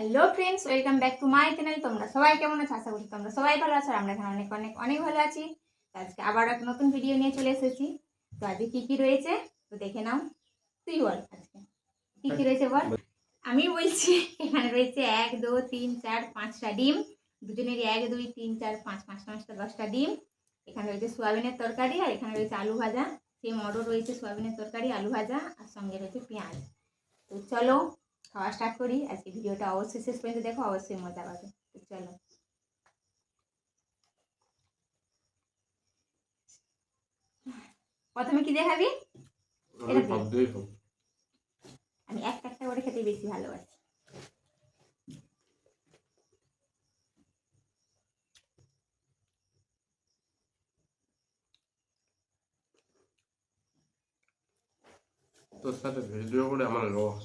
Hello friends, welcome back to my channel. তোমরা সবাই কেমন আছো? আশা করি তোমরা সবাই ভালো আছো। আমরা এখানে অনেক অনেক অনেক ভালো আছি। তো আজকে আবার এক নতুন ভিডিও নিয়ে চলে এসেছি। তো আজকে কী কী রয়েছে তো দেখে নাও। তুই বল আজকে কী কী রয়েছে বল। আমি বলছি এখানে রয়েছে 1 2 3 4 5টা ডিম, দুজনেরই 1 2 3 4 5 5টা 10টা ডিম। এখানে রয়েছে সোয়াবিনের তরকারি, আর এখানে রয়েছে আলু ভাজা। সেই মডও রয়েছে সোয়াবিনের তরকারি, আলু ভাজা, আর সঙ্গে রয়েছে পেঁয়াজ। তো চলো খাওয়া স্টার্ট করি। আজকে ভিডিওটা অবশ্যই শেষ পর্যন্ত দেখো, অবশ্যই মজা পাবে। তো চলো, প্রথমে কি দেখাবি? আমি একটা একটা করে খেতে বেশি ভালোবাসি। তোর সাথে ভিডিও করে আমার লস।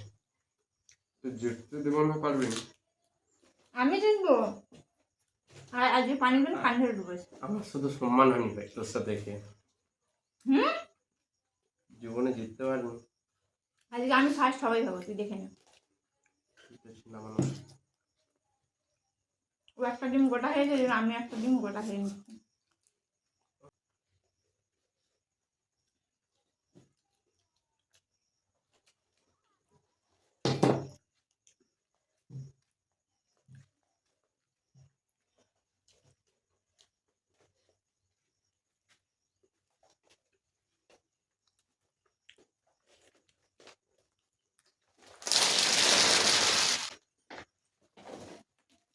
তুই জিততে দেবো না পারবি না। আমি জিতবো, আর আজকে পানিগুলো পানি ধরে ডুবেছে। আমার শুধু সম্মান হানি পাই তোর সাথে খেয়ে। হুম, জীবনে জিততে পারবি না। আজকে আমি ফার্স্ট সবাই ভাবো, তুই দেখে নে। ও একটা ডিম গোটা খেয়েছে, আমি একটা ডিম গোটা খেয়ে নিচ্ছি।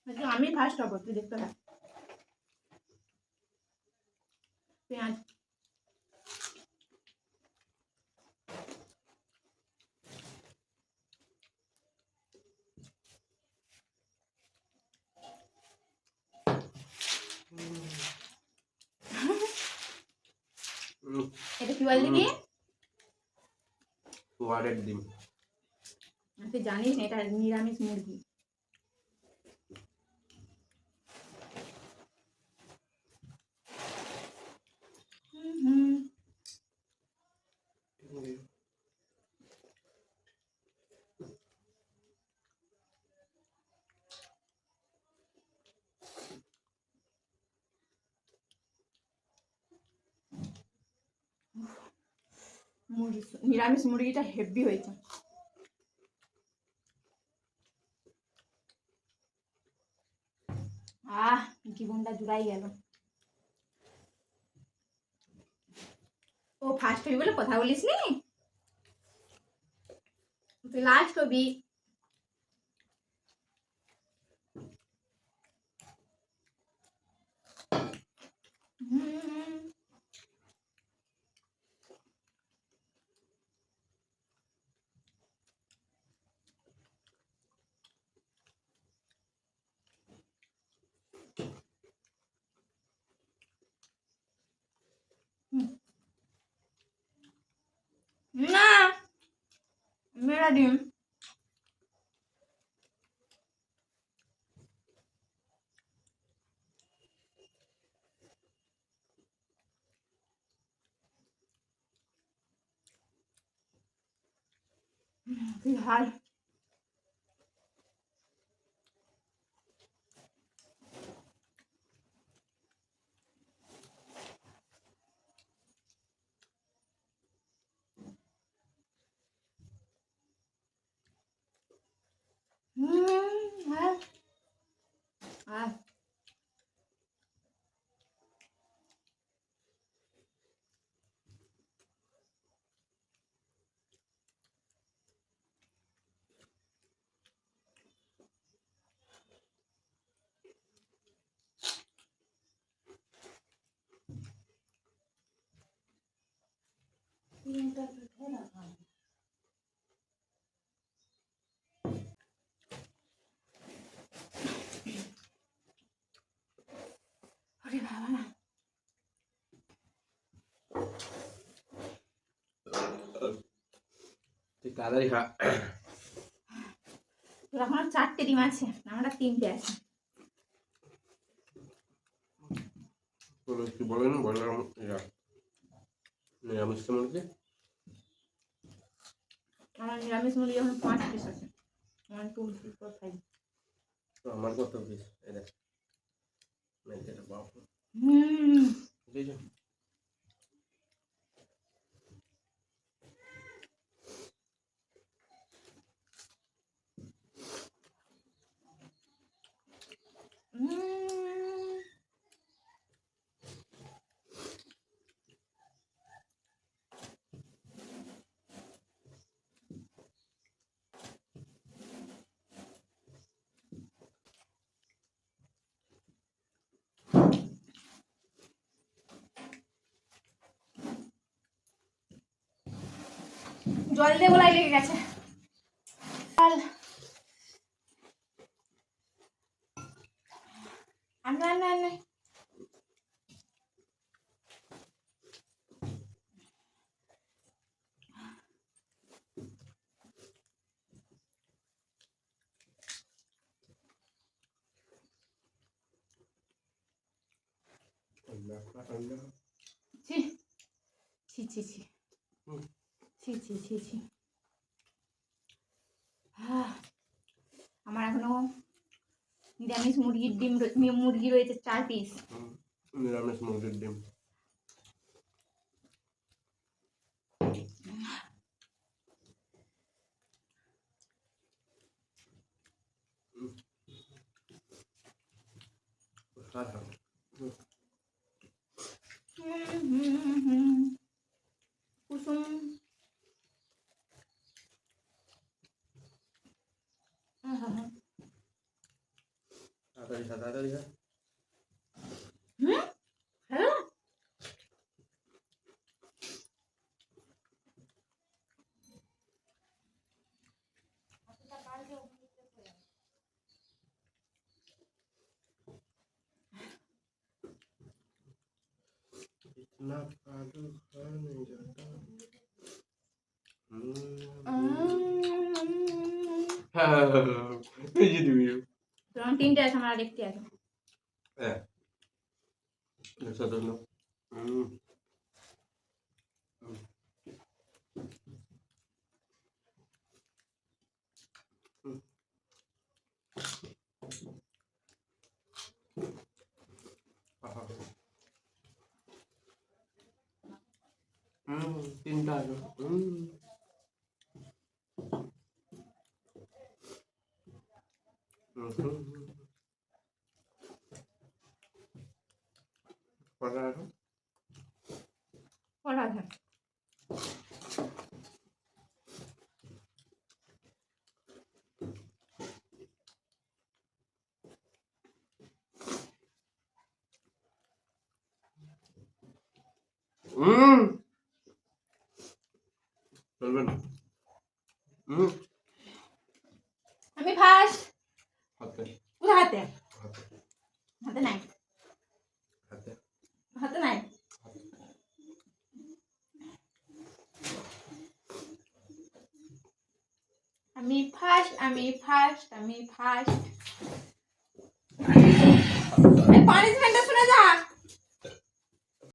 আজকে আমি ফার্স্ট হবো, তুই দেখতে থাক। পেঁয়াজ এটা কি বললি কি? সোয়ারের ডিম। তুই জানিস না এটা নিরামিষ মুরগি। হুম, নিরামিষ মুরগিটা হেভি হয়েছে। জীবনটা জুড়াই গেল। ও ফার্স্ট হবি বলে কথা বলিস নি, তুই লাস্ট হবি। না, मेरा डिम। फिलहाल है। अरे बाबा, তুই তাড়াতাড়ি খা। তোর এখন 4টে ডিম আছে, আমরা 3টে আছে। তুই বলেন বললাম নিরামিষ মুরগি। আমার নিরামিষ মুরগি এখন 5 পিস আছে। 1 2 3 4 5। তো আমার কত পিস এটা এটা বাপু বুঝেছো জল দিয়ে গলায় লেগে গেছে। আনে আনে আনে ছি ছি ছি ছি ছি ছি ছি ছি আমার এখনো নিরামিষ মুরগির ডিম মুরগি রয়েছে 4 পিস। নিরামিষ মুরগির ডিম কুসুম তাড়াতাড়ি খা তাড়াতাড়ি খা হ্যাঁ इतना काजू खा नहीं जाता এই যে দিবি তোমার 3টে আছে, আমার আরেকটি আছে। হ্যাঁ এটা তো না তিনটা আছে কটা আছে কটা আছে? চলবে না আমি ফার্স্ট। হাতে কোথায় হাতে? হাতে হাতে নাই, হাতে হাতে নাই। আমি ফার্স্ট, আমি ফার্স্ট, আমি ফার্স্ট। পানিশমেন্টটা